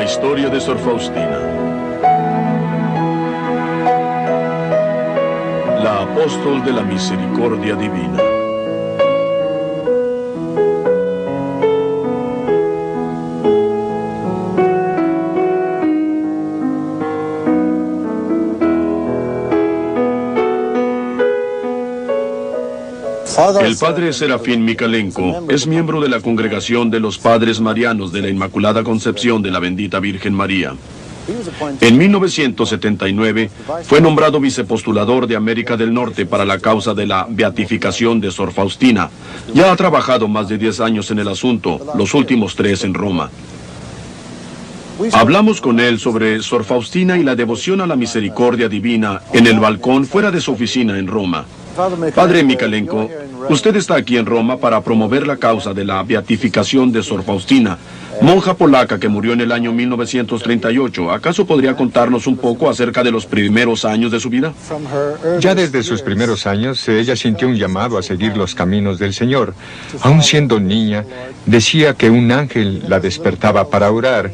historia de Sor Faustina, la apóstol de la misericordia divina. El padre Serafín Micalenko es miembro de la Congregación de los Padres Marianos de la Inmaculada Concepción de la Bendita Virgen María. En 1979 fue nombrado vicepostulador de América del Norte para la causa de la beatificación de Sor Faustina. Ya ha trabajado más de 10 años en el asunto, los últimos 3 en Roma. Hablamos con él sobre Sor Faustina y la devoción a la misericordia divina en el balcón fuera de su oficina en Roma. Padre Micalenko, usted está aquí en Roma para promover la causa de la beatificación de Sor Faustina, monja polaca que murió en el año 1938. ¿Acaso podría contarnos un poco acerca de los primeros años de su vida? Ya desde sus primeros años, ella sintió un llamado a seguir los caminos del Señor. Aún siendo niña, decía que un ángel la despertaba para orar,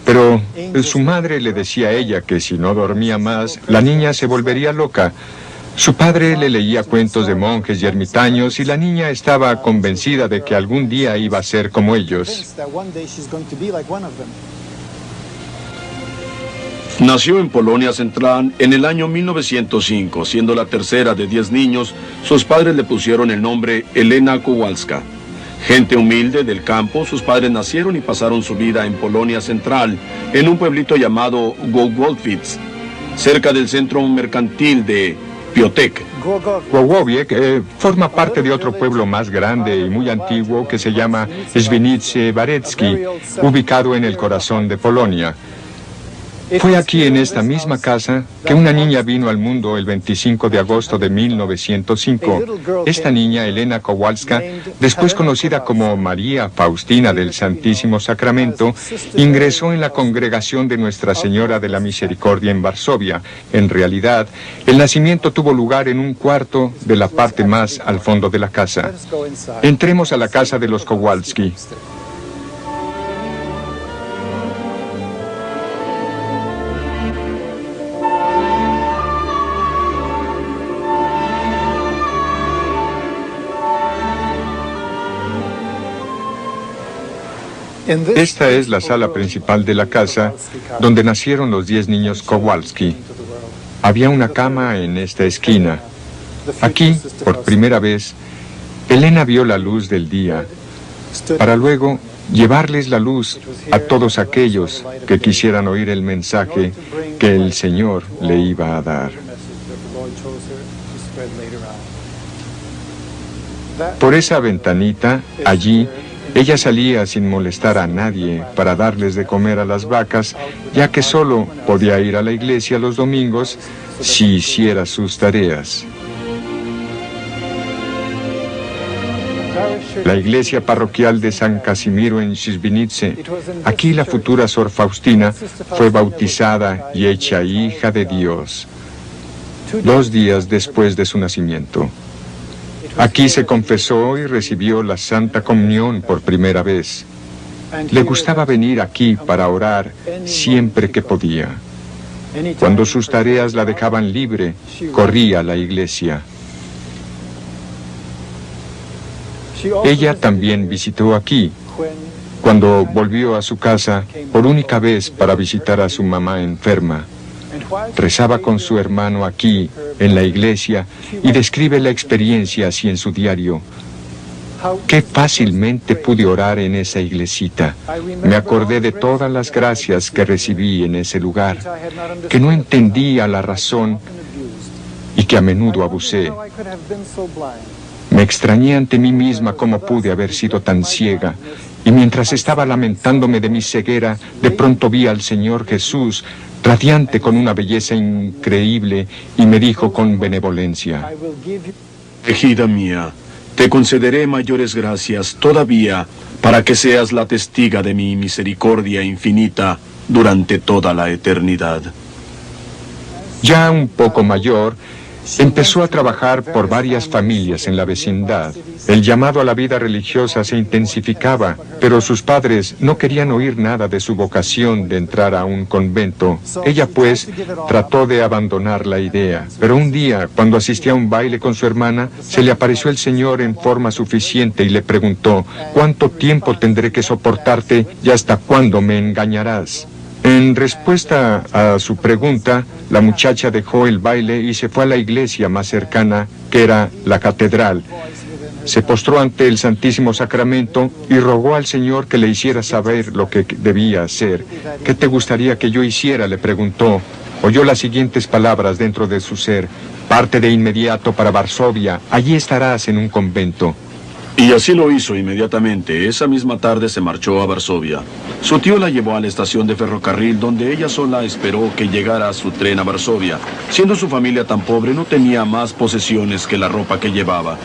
pero su madre le decía a ella que si no dormía más, la niña se volvería loca. Su padre le leía cuentos de monjes y ermitaños y la niña estaba convencida de que algún día iba a ser como ellos. Nació en Polonia Central en el año 1905, siendo la tercera de 10 niños. Sus padres le pusieron el nombre Elena Kowalska. Gente humilde del campo, sus padres nacieron y pasaron su vida en Polonia Central, en un pueblito llamado Głogowiec, cerca del centro mercantil de Piotek. Głogowiec forma parte de otro pueblo más grande y muy antiguo que se llama Świnice Barecki, ubicado en el corazón de Polonia. Fue aquí en esta misma casa que una niña vino al mundo el 25 de agosto de 1905. Esta niña, Elena Kowalska, después conocida como María Faustina del Santísimo Sacramento, ingresó en la congregación de Nuestra Señora de la Misericordia en Varsovia. En realidad, el nacimiento tuvo lugar en un cuarto de la parte más al fondo de la casa. Entremos a la casa de los Kowalski. Esta es la sala principal de la casa, donde nacieron los 10 niños Kowalski. Había una cama en esta esquina. Aquí, por primera vez, Elena vio la luz del día, para luego llevarles la luz a todos aquellos que quisieran oír el mensaje que el Señor le iba a dar. Por esa ventanita, allí, ella salía sin molestar a nadie para darles de comer a las vacas, ya que solo podía ir a la iglesia los domingos si hiciera sus tareas. La iglesia parroquial de San Casimiro en Świnice, aquí la futura Sor Faustina fue bautizada y hecha hija de Dios 2 días después de su nacimiento. Aquí se confesó y recibió la Santa Comunión por primera vez. Le gustaba venir aquí para orar siempre que podía. Cuando sus tareas la dejaban libre, corría a la iglesia. Ella también visitó aquí, cuando volvió a su casa por única vez para visitar a su mamá enferma. Rezaba con su hermano aquí, en la iglesia, y describe la experiencia así en su diario. Qué fácilmente pude orar en esa iglesita. Me acordé de todas las gracias que recibí en ese lugar, que no entendía la razón y que a menudo abusé. Me extrañé ante mí misma cómo pude haber sido tan ciega, y mientras estaba lamentándome de mi ceguera, de pronto vi al Señor Jesús, radiante con una belleza increíble, y me dijo con benevolencia: Ejida mía, te concederé mayores gracias todavía para que seas la testiga de mi misericordia infinita durante toda la eternidad. Ya un poco mayor, Empezó a trabajar por varias familias en la vecindad. El llamado a la vida religiosa se intensificaba, pero sus padres no querían oír nada de su vocación de entrar a un convento. Ella, pues, trató de abandonar la idea. Pero un día, cuando asistía a un baile con su hermana, se le apareció el Señor en forma suficiente y le preguntó: ¿cuánto tiempo tendré que soportarte y hasta cuándo me engañarás? En respuesta a su pregunta, la muchacha dejó el baile y se fue a la iglesia más cercana, que era la catedral. Se postró ante el Santísimo Sacramento y rogó al Señor que le hiciera saber lo que debía hacer. ¿Qué te gustaría que yo hiciera?, le preguntó. Oyó las siguientes palabras dentro de su ser: parte de inmediato para Varsovia, allí estarás en un convento. Y así lo hizo inmediatamente. Esa misma tarde se marchó a Varsovia. Su tío la llevó a la estación de ferrocarril, donde ella sola esperó que llegara su tren a Varsovia. Siendo su familia tan pobre, no tenía más posesiones que la ropa que llevaba.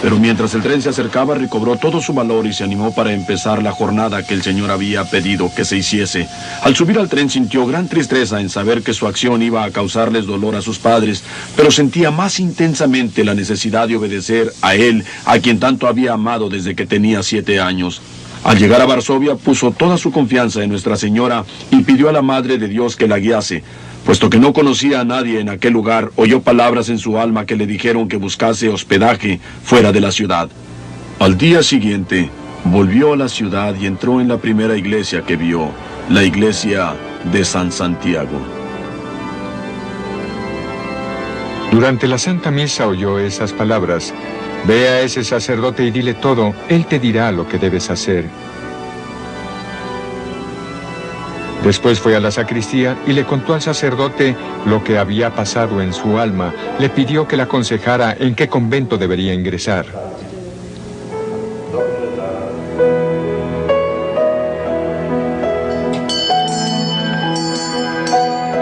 Pero mientras el tren se acercaba, recobró todo su valor y se animó para empezar la jornada que el Señor había pedido que se hiciese. Al subir al tren sintió gran tristeza en saber que su acción iba a causarles dolor a sus padres, pero sentía más intensamente la necesidad de obedecer a él, a quien tanto había amado desde que tenía 7 años. Al llegar a Varsovia, puso toda su confianza en Nuestra Señora y pidió a la Madre de Dios que la guiase. Puesto que no conocía a nadie en aquel lugar, oyó palabras en su alma que le dijeron que buscase hospedaje fuera de la ciudad. Al día siguiente, volvió a la ciudad y entró en la primera iglesia que vio, la iglesia de San Santiago. Durante la Santa Misa oyó esas palabras: ve a ese sacerdote y dile todo, él te dirá lo que debes hacer. Después fue a la sacristía y le contó al sacerdote lo que había pasado en su alma. Le pidió que le aconsejara en qué convento debería ingresar.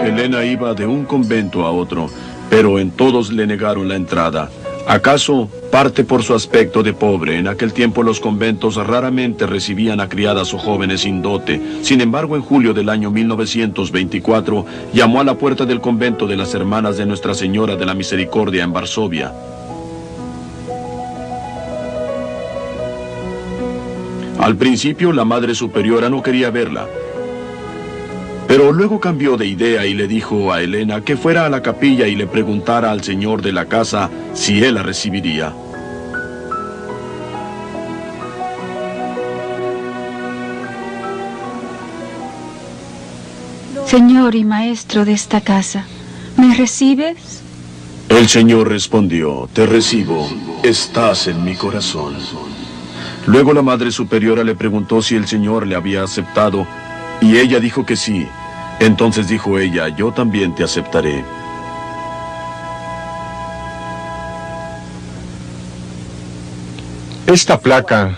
Elena iba de un convento a otro, pero en todos le negaron la entrada. ¿Acaso parte por su aspecto de pobre? En aquel tiempo los conventos raramente recibían a criadas o jóvenes sin dote. Sin embargo, en julio del año 1924, llamó a la puerta del convento de las Hermanas de Nuestra Señora de la Misericordia en Varsovia. Al principio, la Madre Superiora no quería verla, pero luego cambió de idea y le dijo a Elena que fuera a la capilla y le preguntara al señor de la casa si él la recibiría. Señor y maestro de esta casa, ¿me recibes? El Señor respondió: te recibo, estás en mi corazón. Luego la Madre Superiora le preguntó si el Señor le había aceptado, y ella dijo que sí. Entonces dijo ella: yo también te aceptaré. Esta placa,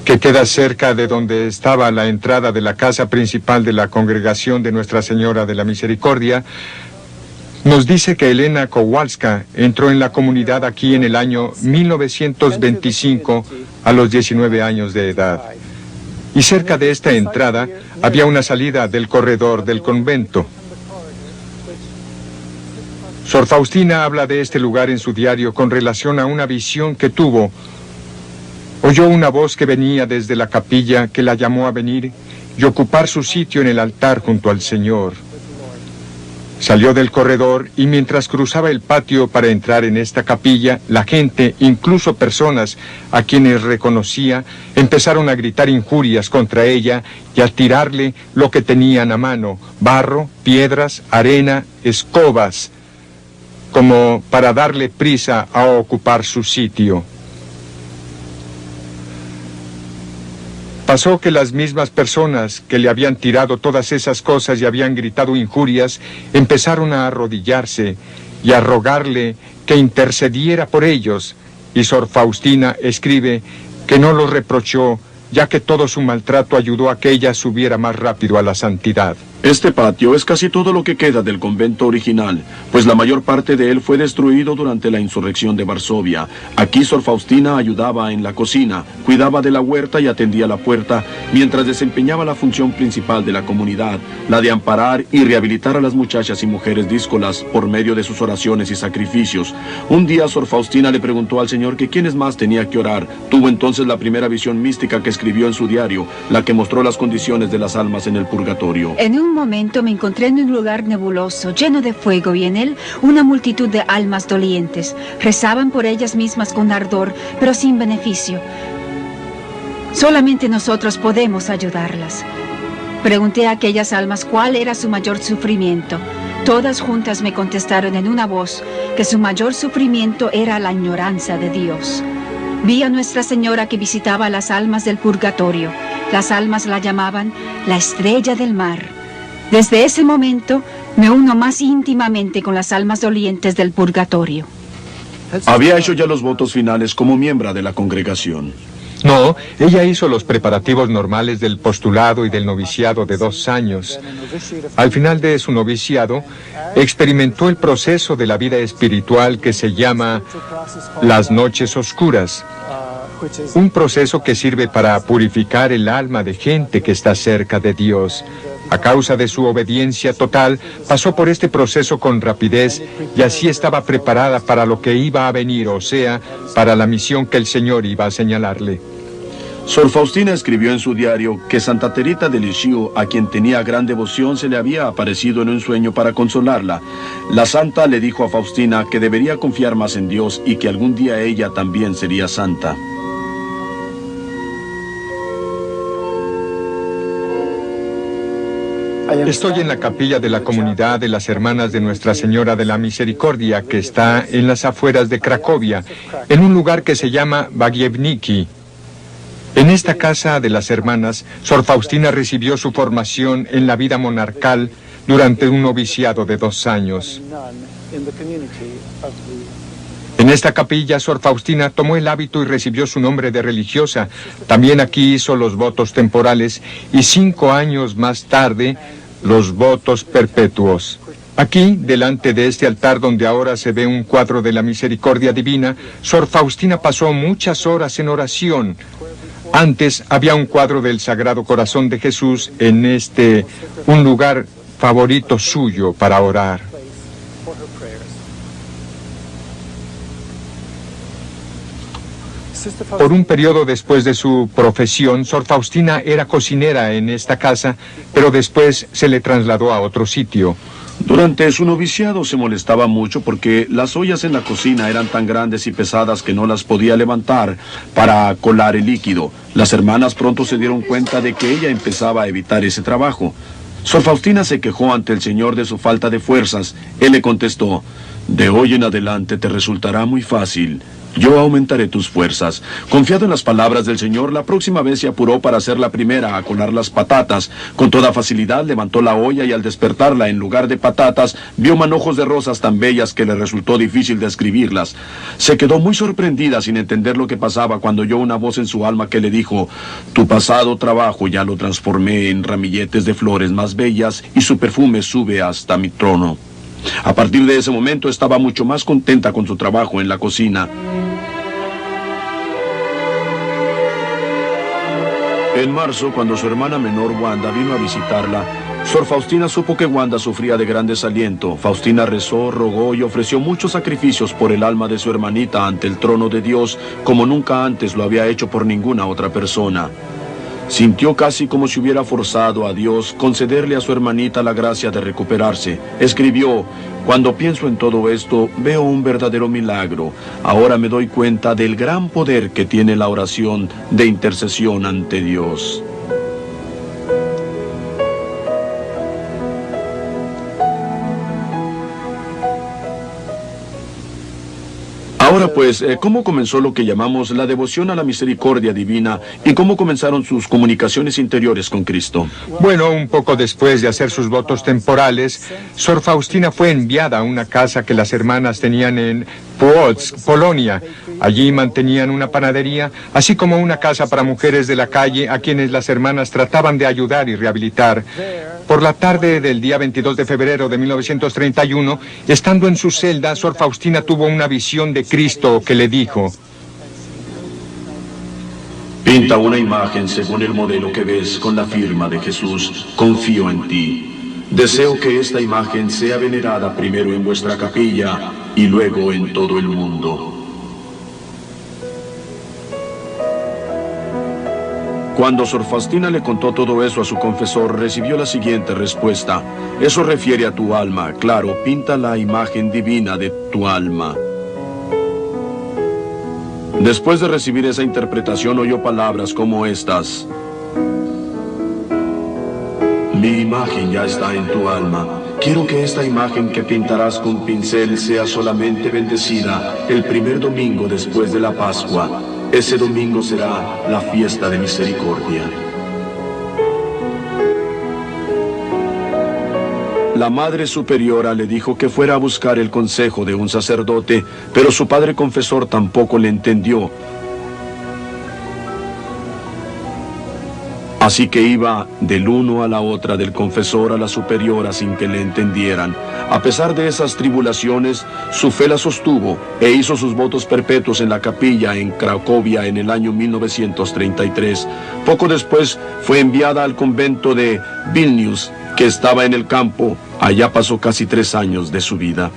que queda cerca de donde estaba la entrada de la casa principal de la congregación de Nuestra Señora de la Misericordia, nos dice que Elena Kowalska entró en la comunidad aquí en el año 1925 a los 19 años de edad. Y cerca de esta entrada había una salida del corredor del convento. Sor Faustina habla de este lugar en su diario con relación a una visión que tuvo. Oyó una voz que venía desde la capilla que la llamó a venir y ocupar su sitio en el altar junto al Señor. Salió del corredor y mientras cruzaba el patio para entrar en esta capilla, la gente, incluso personas a quienes reconocía, empezaron a gritar injurias contra ella y a tirarle lo que tenían a mano: barro, piedras, arena, escobas, como para darle prisa a ocupar su sitio. Pasó que las mismas personas que le habían tirado todas esas cosas y habían gritado injurias, empezaron a arrodillarse y a rogarle que intercediera por ellos. Y Sor Faustina escribe que no los reprochó, ya que todo su maltrato ayudó a que ella subiera más rápido a la santidad. Este patio es casi todo lo que queda del convento original, pues la mayor parte de él fue destruido durante la insurrección de Varsovia. Aquí Sor Faustina ayudaba en la cocina, cuidaba de la huerta y atendía la puerta, mientras desempeñaba la función principal de la comunidad, la de amparar y rehabilitar a las muchachas y mujeres díscolas por medio de sus oraciones y sacrificios. Un día Sor Faustina le preguntó al Señor que quiénes más tenía que orar. Tuvo entonces la primera visión mística que escribió en su diario, la que mostró las condiciones de las almas en el purgatorio. En un momento me encontré en un lugar nebuloso, lleno de fuego, y en él una multitud de almas dolientes. Rezaban por ellas mismas con ardor, pero sin beneficio. Solamente nosotros podemos ayudarlas. Pregunté a aquellas almas cuál era su mayor sufrimiento. Todas juntas me contestaron en una voz que su mayor sufrimiento era la ignorancia de Dios. Vi a Nuestra Señora que visitaba a las almas del purgatorio. Las almas la llamaban la estrella del mar. Desde ese momento me uno más íntimamente con las almas dolientes del purgatorio. Había hecho ya los votos finales como miembro de la congregación. No, ella hizo los preparativos normales del postulado y del noviciado de 2 años. Al final de su noviciado, experimentó el proceso de la vida espiritual que se llama las noches oscuras. Un proceso que sirve para purificar el alma de gente que está cerca de Dios. A causa de su obediencia total, pasó por este proceso con rapidez y así estaba preparada para lo que iba a venir, o sea, para la misión que el Señor iba a señalarle. Sor Faustina escribió en su diario que Santa Teresa de Lisieux, a quien tenía gran devoción, se le había aparecido en un sueño para consolarla. La santa le dijo a Faustina que debería confiar más en Dios y que algún día ella también sería santa. Estoy en la capilla de la comunidad de las Hermanas de Nuestra Señora de la Misericordia, que está en las afueras de Cracovia, en un lugar que se llama Bagievniki. En esta casa de las hermanas, Sor Faustina recibió su formación en la vida monarcal durante un noviciado de 2 años. En esta capilla, Sor Faustina tomó el hábito y recibió su nombre de religiosa. También aquí hizo los votos temporales y 5 años más tarde, los votos perpetuos. Aquí, delante de este altar donde ahora se ve un cuadro de la Misericordia Divina, Sor Faustina pasó muchas horas en oración. Antes había un cuadro del Sagrado Corazón de Jesús en un lugar favorito suyo para orar. Por un periodo después de su profesión, Sor Faustina era cocinera en esta casa, pero después se le trasladó a otro sitio. Durante su noviciado se molestaba mucho porque las ollas en la cocina eran tan grandes y pesadas que no las podía levantar para colar el líquido. Las hermanas pronto se dieron cuenta de que ella empezaba a evitar ese trabajo. Sor Faustina se quejó ante el Señor de su falta de fuerzas. Él le contestó: «De hoy en adelante te resultará muy fácil. Yo aumentaré tus fuerzas». Confiado en las palabras del Señor, la próxima vez se apuró para ser la primera a colar las patatas. Con toda facilidad levantó la olla y al despertarla, en lugar de patatas, vio manojos de rosas tan bellas que le resultó difícil describirlas. Se quedó muy sorprendida sin entender lo que pasaba cuando oyó una voz en su alma que le dijo: «Tu pasado trabajo ya lo transformé en ramilletes de flores más bellas y su perfume sube hasta mi trono». A partir de ese momento estaba mucho más contenta con su trabajo en la cocina. En marzo, cuando su hermana menor Wanda vino a visitarla, Sor Faustina supo que Wanda sufría de gran desaliento. Faustina rezó, rogó y ofreció muchos sacrificios por el alma de su hermanita ante el trono de Dios, como nunca antes lo había hecho por ninguna otra persona. Sintió casi como si hubiera forzado a Dios concederle a su hermanita la gracia de recuperarse. Escribió: «Cuando pienso en todo esto, veo un verdadero milagro. Ahora me doy cuenta del gran poder que tiene la oración de intercesión ante Dios». Ahora pues, ¿cómo comenzó lo que llamamos la devoción a la misericordia divina y cómo comenzaron sus comunicaciones interiores con Cristo? Bueno, un poco después de hacer sus votos temporales, Sor Faustina fue enviada a una casa que las hermanas tenían en Płock, Polonia. Allí mantenían una panadería, así como una casa para mujeres de la calle a quienes las hermanas trataban de ayudar y rehabilitar. Por la tarde del día 22 de febrero de 1931, estando en su celda, Sor Faustina tuvo una visión de Cristo que le dijo: Pinta una imagen según el modelo que ves con la firma de Jesús. Confío en ti. Deseo que esta imagen sea venerada primero en vuestra capilla y luego en todo el mundo. Cuando Sor Faustina le contó todo eso a su confesor, recibió la siguiente respuesta: eso refiere a tu alma, claro, pinta la imagen divina de tu alma. Después de recibir esa interpretación, oyó palabras como estas: mi imagen ya está en tu alma. Quiero que esta imagen que pintarás con pincel sea solamente bendecida el primer domingo después de la Pascua. Ese domingo será la fiesta de misericordia. La Madre Superiora le dijo que fuera a buscar el consejo de un sacerdote, pero su padre confesor tampoco le entendió. Así que iba del uno a la otra, del confesor a la superiora, sin que le entendieran. A pesar de esas tribulaciones, su fe la sostuvo e hizo sus votos perpetuos en la capilla en Cracovia en el año 1933. Poco después fue enviada al convento de Vilnius, que estaba en el campo. Allá pasó casi 3 años de su vida.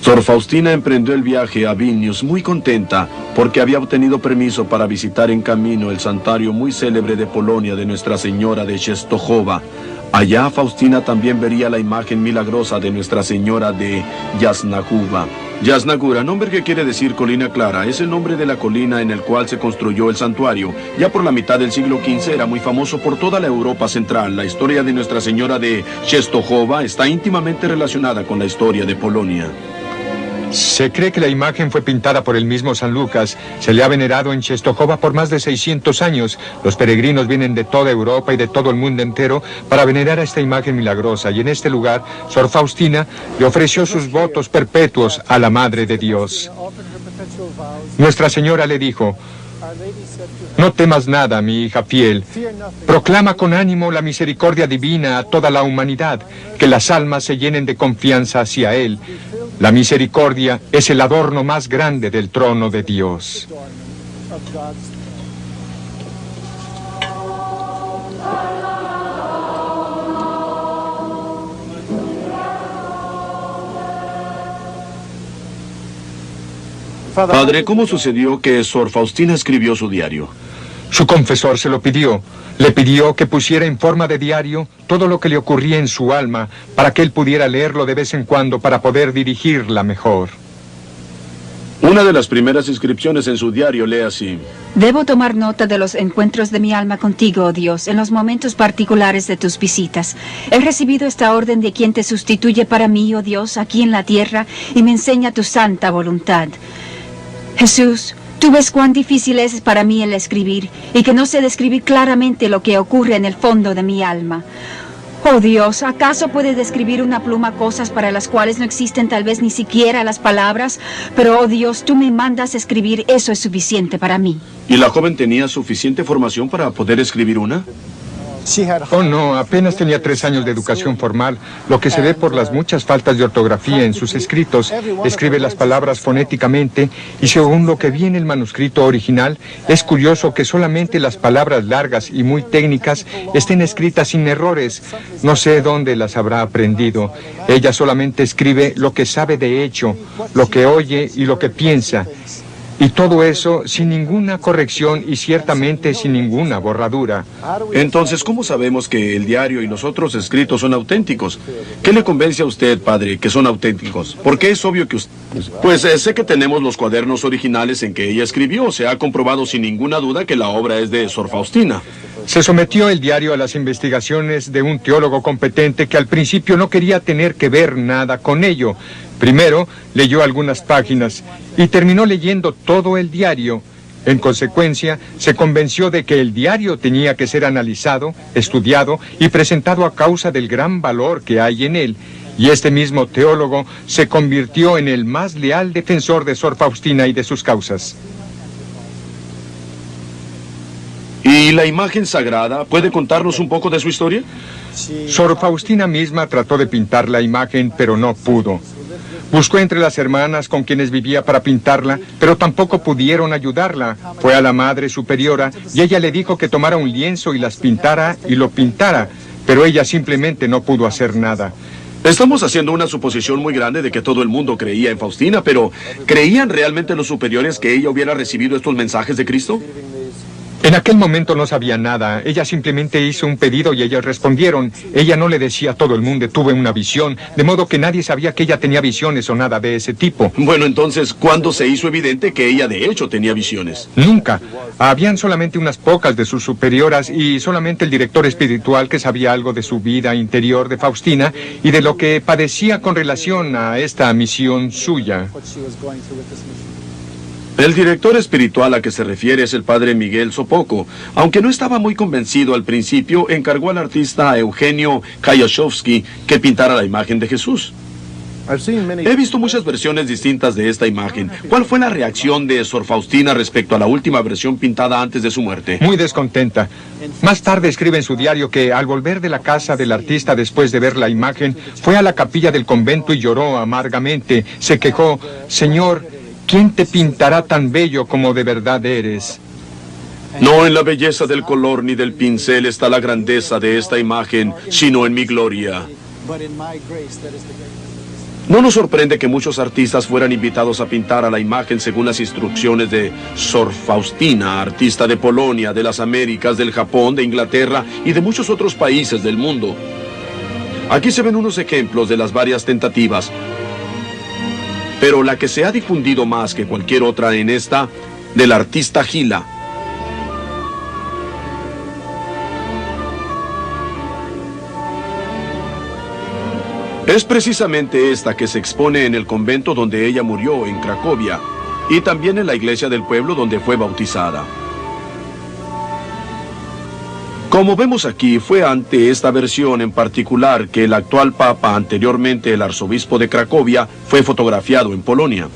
Sor Faustina emprendió el viaje a Vilnius muy contenta porque había obtenido permiso para visitar en camino el santuario muy célebre de Polonia de Nuestra Señora de Częstochowa. Allá Faustina también vería la imagen milagrosa de Nuestra Señora de Jasna Góra. Jasna Góra, nombre que quiere decir colina clara, es el nombre de la colina en el cual se construyó el santuario. Ya por la mitad del siglo XV era muy famoso por toda la Europa central. La historia de Nuestra Señora de Częstochowa está íntimamente relacionada con la historia de Polonia. Se cree que la imagen fue pintada por el mismo San Lucas. Se le ha venerado en Częstochowa por más de 600 años. Los peregrinos vienen de toda Europa y de todo el mundo entero para venerar a esta imagen milagrosa. Y en este lugar, Sor Faustina le ofreció sus votos perpetuos a la Madre de Dios. Nuestra Señora le dijo: no temas nada, mi hija fiel. Proclama con ánimo la misericordia divina a toda la humanidad, que las almas se llenen de confianza hacia Él. La misericordia es el adorno más grande del trono de Dios. Padre, ¿cómo sucedió que Sor Faustina escribió su diario? Su confesor se lo pidió. Le pidió que pusiera en forma de diario todo lo que le ocurría en su alma para que él pudiera leerlo de vez en cuando para poder dirigirla mejor. Una de las primeras inscripciones en su diario lee así: debo tomar nota de los encuentros de mi alma contigo, oh Dios, en los momentos particulares de tus visitas. He recibido esta orden de quien te sustituye para mí, oh Dios, aquí en la tierra, y me enseña tu santa voluntad. Jesús, tú ves cuán difícil es para mí el escribir, y que no sé describir claramente lo que ocurre en el fondo de mi alma. Oh Dios, ¿acaso puede describir una pluma cosas para las cuales no existen tal vez ni siquiera las palabras? Pero, oh Dios, tú me mandas escribir, eso es suficiente para mí. ¿Y la joven tenía suficiente formación para poder escribir una? Oh no, apenas tenía 3 años de educación formal, lo que se ve por las muchas faltas de ortografía en sus escritos. Escribe las palabras fonéticamente y según lo que vi en el manuscrito original, es curioso que solamente las palabras largas y muy técnicas estén escritas sin errores. No sé dónde las habrá aprendido. Ella solamente escribe lo que sabe de hecho, lo que oye y lo que piensa. Y todo eso sin ninguna corrección y ciertamente sin ninguna borradura. Entonces, ¿cómo sabemos que el diario y los otros escritos son auténticos? ¿Qué le convence a usted, padre, que son auténticos? Porque es obvio que usted... Pues sé que tenemos los cuadernos originales en que ella escribió. Se ha comprobado sin ninguna duda que la obra es de Sor Faustina. Se sometió el diario a las investigaciones de un teólogo competente que al principio no quería tener que ver nada con ello. Primero leyó algunas páginas y terminó leyendo todo el diario. En consecuencia, se convenció de que el diario tenía que ser analizado, estudiado y presentado a causa del gran valor que hay en él. Y este mismo teólogo se convirtió en el más leal defensor de Sor Faustina y de sus causas. ¿Y la imagen sagrada? ¿Puede contarnos un poco de su historia? Sor Faustina misma trató de pintar la imagen, pero no pudo. Buscó entre las hermanas con quienes vivía para pintarla, pero tampoco pudieron ayudarla. Fue a la Madre Superiora y ella le dijo que tomara un lienzo y las pintara y lo pintara, pero ella simplemente no pudo hacer nada. Estamos haciendo una suposición muy grande de que todo el mundo creía en Faustina, pero ¿creían realmente los superiores que ella hubiera recibido estos mensajes de Cristo? En aquel momento no sabía nada. Ella simplemente hizo un pedido y ellos respondieron. Ella no le decía a todo el mundo, tuve una visión, de modo que nadie sabía que ella tenía visiones o nada de ese tipo. Bueno, entonces, ¿cuándo se hizo evidente que ella de hecho tenía visiones? Nunca. Habían solamente unas pocas de sus superioras y solamente el director espiritual que sabía algo de su vida interior de Faustina y de lo que padecía con relación a esta misión suya. El director espiritual a que se refiere es el padre Miguel Sopoco. Aunque no estaba muy convencido al principio, encargó al artista Eugenio Kayashowski que pintara la imagen de Jesús. He visto muchas versiones distintas de esta imagen. ¿Cuál fue la reacción de Sor Faustina respecto a la última versión pintada antes de su muerte? Muy descontenta. Más tarde escribe en su diario que al volver de la casa del artista después de ver la imagen, fue a la capilla del convento y lloró amargamente. Se quejó, Señor, ¿quién te pintará tan bello como de verdad eres? No en la belleza del color ni del pincel está la grandeza de esta imagen, sino en mi gloria. No nos sorprende que muchos artistas fueran invitados a pintar a la imagen según las instrucciones de Sor Faustina, artista de Polonia, de las Américas, del Japón, de Inglaterra y de muchos otros países del mundo. Aquí se ven unos ejemplos de las varias tentativas. Pero la que se ha difundido más que cualquier otra en esta, del artista Gila. Es precisamente esta que se expone en el convento donde ella murió, en Cracovia, y también en la iglesia del pueblo donde fue bautizada. Como vemos aquí, fue ante esta versión en particular que el actual papa, anteriormente el arzobispo de Cracovia, fue fotografiado en Polonia.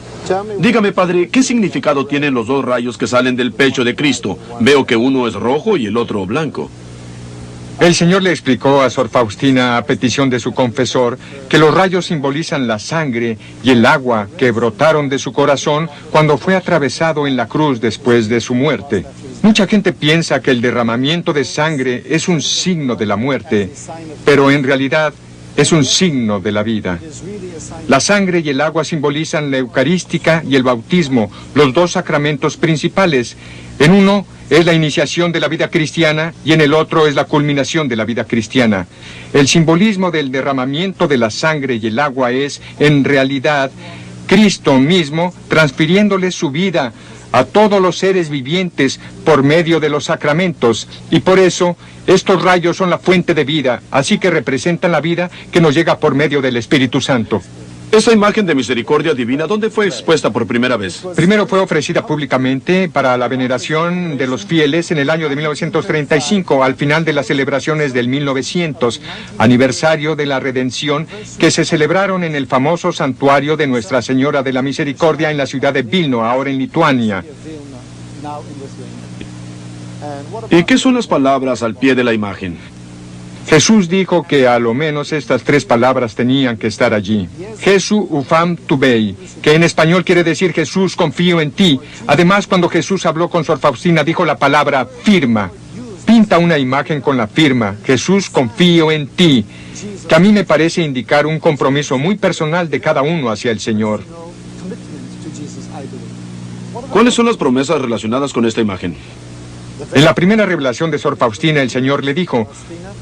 Dígame, padre, ¿qué significado tienen los dos rayos que salen del pecho de Cristo? Veo que uno es rojo y el otro blanco. El Señor le explicó a Sor Faustina, a petición de su confesor, que los rayos simbolizan la sangre y el agua que brotaron de su corazón cuando fue atravesado en la cruz después de su muerte. Mucha gente piensa que el derramamiento de sangre es un signo de la muerte, pero en realidad es un signo de la vida. La sangre y el agua simbolizan la Eucarística y el bautismo, los dos sacramentos principales. En uno es la iniciación de la vida cristiana y en el otro es la culminación de la vida cristiana. El simbolismo del derramamiento de la sangre y el agua es, en realidad, Cristo mismo transfiriéndole su vida a todos los seres vivientes por medio de los sacramentos, y por eso estos rayos son la fuente de vida, así que representan la vida que nos llega por medio del Espíritu Santo. Esa imagen de misericordia divina, ¿dónde fue expuesta por primera vez? Primero fue ofrecida públicamente para la veneración de los fieles en el año de 1935, al final de las celebraciones del 1900, aniversario de la redención, que se celebraron en el famoso santuario de Nuestra Señora de la Misericordia en la ciudad de Vilno, ahora en Lituania. ¿Y qué son las palabras al pie de la imagen? Jesús dijo que a lo menos estas tres palabras tenían que estar allí. Jesús ufam tubei, que en español quiere decir Jesús, confío en ti. Además, cuando Jesús habló con Sor Faustina, dijo la palabra firma. Pinta una imagen con la firma, Jesús, confío en ti, que a mí me parece indicar un compromiso muy personal de cada uno hacia el Señor. ¿Cuáles son las promesas relacionadas con esta imagen? En la primera revelación de Sor Faustina, el Señor le dijo,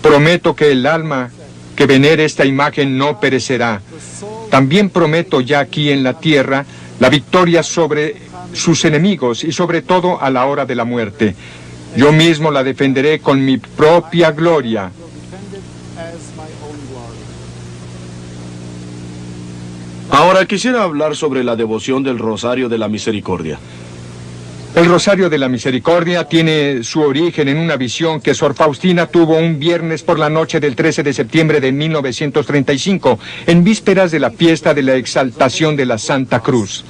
prometo que el alma que venere esta imagen no perecerá. También prometo ya aquí en la tierra la victoria sobre sus enemigos y sobre todo a la hora de la muerte. Yo mismo la defenderé con mi propia gloria. Ahora quisiera hablar sobre la devoción del Rosario de la Misericordia. El Rosario de la Misericordia tiene su origen en una visión que Sor Faustina tuvo un viernes por la noche del 13 de septiembre de 1935, en vísperas de la fiesta de la exaltación de la Santa Cruz.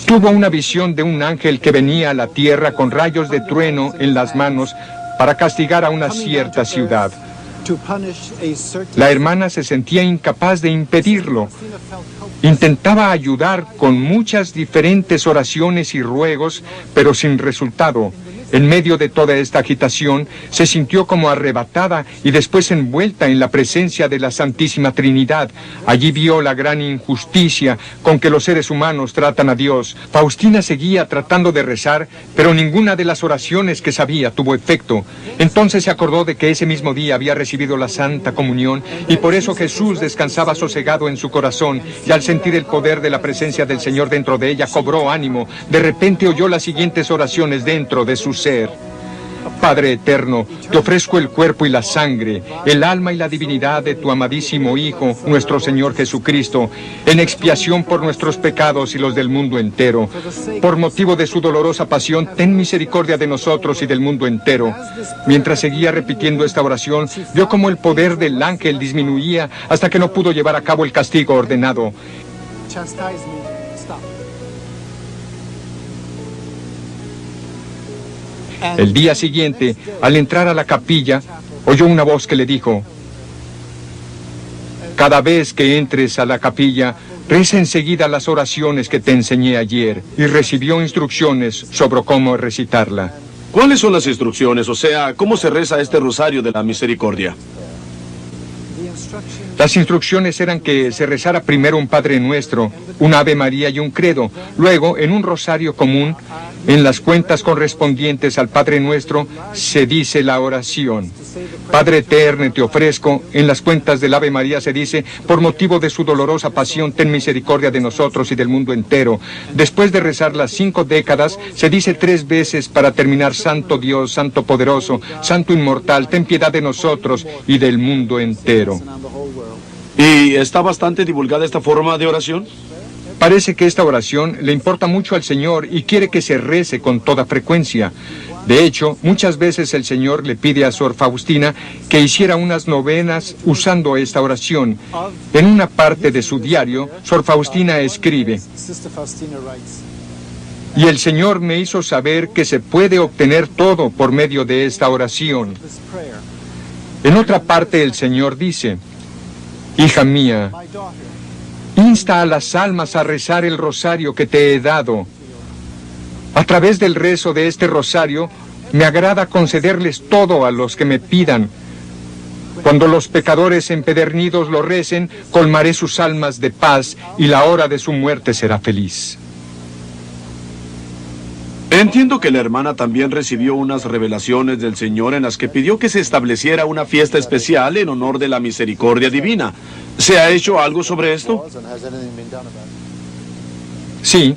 tuvo una visión de un ángel que venía a la tierra con rayos de trueno en las manos para castigar a una cierta ciudad. La hermana se sentía incapaz de impedirlo. Intentaba ayudar con muchas diferentes oraciones y ruegos, pero sin resultado. En medio de toda esta agitación, se sintió como arrebatada y después envuelta en la presencia de la Santísima Trinidad. Allí vio la gran injusticia con que los seres humanos tratan a Dios. Faustina seguía tratando de rezar, pero ninguna de las oraciones que sabía tuvo efecto. Entonces se acordó de que ese mismo día había recibido la Santa Comunión y por eso Jesús descansaba sosegado en su corazón, y al sentir el poder de la presencia del Señor dentro de ella, cobró ánimo. De repente oyó las siguientes oraciones dentro de su ser. Padre eterno, te ofrezco el cuerpo y la sangre, el alma y la divinidad de tu amadísimo Hijo, nuestro Señor Jesucristo, en expiación por nuestros pecados y los del mundo entero. Por motivo de su dolorosa pasión, ten misericordia de nosotros y del mundo entero. Mientras seguía repitiendo esta oración, vio cómo el poder del ángel disminuía hasta que no pudo llevar a cabo el castigo ordenado. El día siguiente, al entrar a la capilla, oyó una voz que le dijo: cada vez que entres a la capilla, reza enseguida las oraciones que te enseñé ayer, y recibió instrucciones sobre cómo recitarla. ¿Cuáles son las instrucciones? O sea, ¿cómo se reza este rosario de la misericordia? Las instrucciones eran que se rezara primero un Padre Nuestro, un Ave María y un Credo. Luego, en un rosario común, en las cuentas correspondientes al Padre Nuestro, se dice la oración: Padre eterno, te ofrezco. En las cuentas del Ave María se dice: por motivo de su dolorosa pasión, ten misericordia de nosotros y del mundo entero. Después de rezar las 5 décadas, se dice 3 veces para terminar: Santo Dios, Santo Poderoso, Santo Inmortal, ten piedad de nosotros y del mundo entero. ¿Y está bastante divulgada esta forma de oración? Parece que esta oración le importa mucho al Señor y quiere que se rece con toda frecuencia. De hecho, muchas veces el Señor le pide a Sor Faustina que hiciera unas novenas usando esta oración. En una parte de su diario, Sor Faustina escribe: y el Señor me hizo saber que se puede obtener todo por medio de esta oración. En otra parte el Señor dice: hija mía, insta a las almas a rezar el rosario que te he dado. A través del rezo de este rosario, me agrada concederles todo a los que me pidan. Cuando los pecadores empedernidos lo recen, colmaré sus almas de paz y la hora de su muerte será feliz. Entiendo que la hermana también recibió unas revelaciones del Señor en las que pidió que se estableciera una fiesta especial en honor de la misericordia divina. ¿Se ha hecho algo sobre esto? Sí.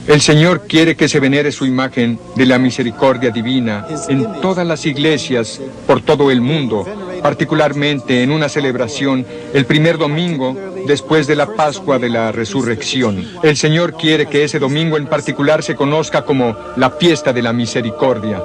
El Señor quiere que se venere su imagen de la misericordia divina en todas las iglesias por todo el mundo, particularmente en una celebración el primer domingo después de la Pascua de la Resurrección. El Señor quiere que ese domingo en particular se conozca como la fiesta de la misericordia.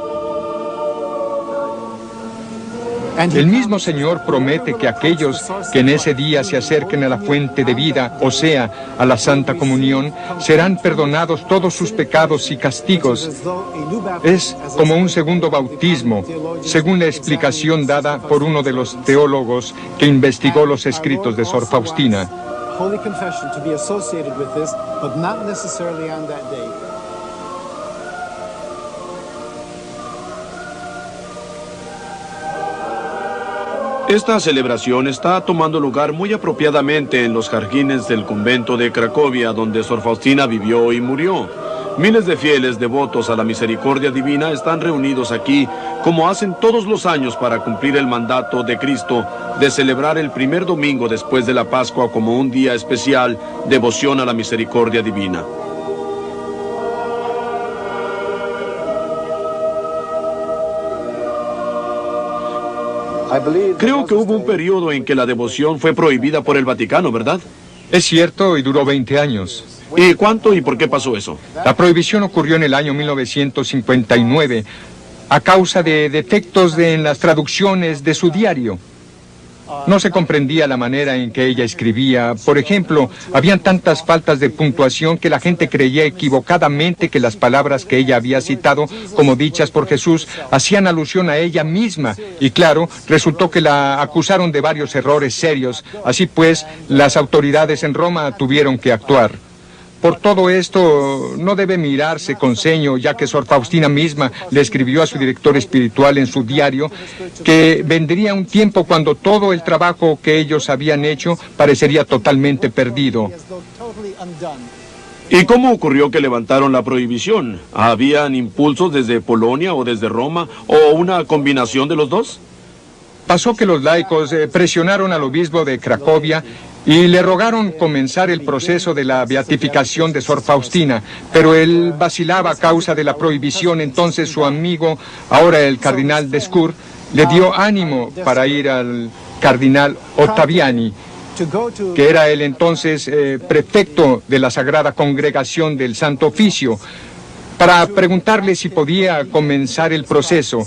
El mismo Señor promete que aquellos que en ese día se acerquen a la fuente de vida, o sea, a la Santa Comunión, serán perdonados todos sus pecados y castigos. Es como un segundo bautismo, según la explicación dada por uno de los teólogos que investigó los escritos de Sor Faustina. Esta celebración está tomando lugar muy apropiadamente en los jardines del convento de Cracovia, donde Sor Faustina vivió y murió. Miles de fieles devotos a la misericordia divina están reunidos aquí, como hacen todos los años, para cumplir el mandato de Cristo de celebrar el primer domingo después de la Pascua como un día especial, devoción a la misericordia divina. Creo que hubo un periodo en que la devoción fue prohibida por el Vaticano, ¿verdad? Es cierto, y duró 20 años. ¿Y cuánto y por qué pasó eso? La prohibición ocurrió en el año 1959 a causa de defectos en las traducciones de su diario. No se comprendía la manera en que ella escribía. Por ejemplo, habían tantas faltas de puntuación que la gente creía equivocadamente que las palabras que ella había citado como dichas por Jesús hacían alusión a ella misma. Y claro, resultó que la acusaron de varios errores serios. Así pues, las autoridades en Roma tuvieron que actuar. Por todo esto, no debe mirarse con ceño, ya que Sor Faustina misma le escribió a su director espiritual en su diario que vendría un tiempo cuando todo el trabajo que ellos habían hecho parecería totalmente perdido. ¿Y cómo ocurrió que levantaron la prohibición? ¿Habían impulsos desde Polonia o desde Roma, o una combinación de los dos? Pasó que los laicos presionaron al obispo de Cracovia y le rogaron comenzar el proceso de la beatificación de Sor Faustina, pero él vacilaba a causa de la prohibición. Entonces su amigo, ahora el cardenal Descours, le dio ánimo para ir al cardenal Ottaviani, que era el entonces prefecto de la Sagrada Congregación del Santo Oficio, para preguntarle si podía comenzar el proceso.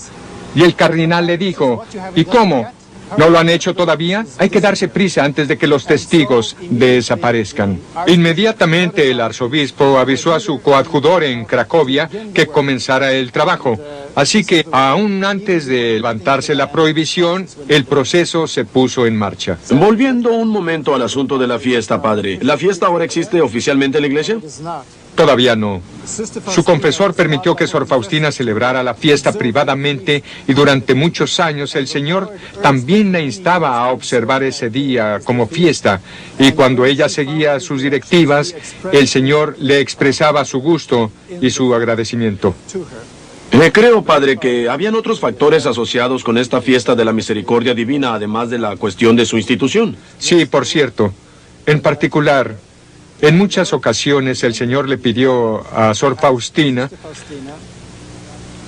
Y el cardenal le dijo: ¿y cómo? ¿No lo han hecho todavía? Hay que darse prisa antes de que los testigos desaparezcan. Inmediatamente el arzobispo avisó a su coadjutor en Cracovia que comenzara el trabajo. Así que, aún antes de levantarse la prohibición, el proceso se puso en marcha. Volviendo un momento al asunto de la fiesta, padre. ¿La fiesta ahora existe oficialmente en la iglesia? Todavía no. Su confesor permitió que Sor Faustina celebrara la fiesta privadamente y durante muchos años el Señor también la instaba a observar ese día como fiesta, y cuando ella seguía sus directivas, el Señor le expresaba su gusto y su agradecimiento. Creo, padre, que habían otros factores asociados con esta fiesta de la misericordia divina, además de la cuestión de su institución. Sí, por cierto. En particular, en muchas ocasiones el Señor le pidió a Sor Faustina